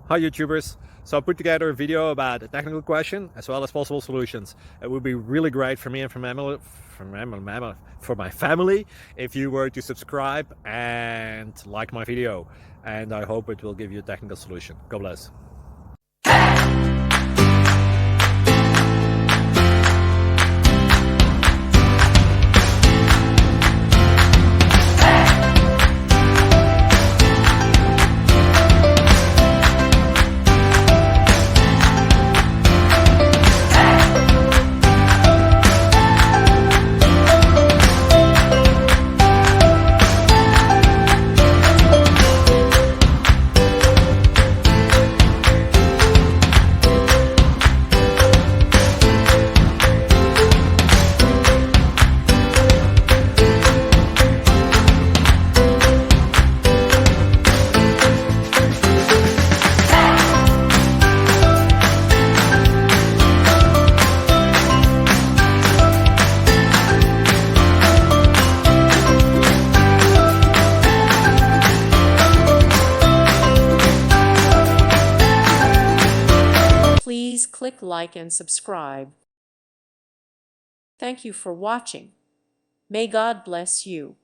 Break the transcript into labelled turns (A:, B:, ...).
A: Hi YouTubers! So I put together a video about a technical question as well as possible solutions. It would be really great for me and for my family if you were to subscribe and like my video, and I hope it will give you a technical solution. God bless.
B: Please click like and subscribe. Thank you for watching. May God bless you.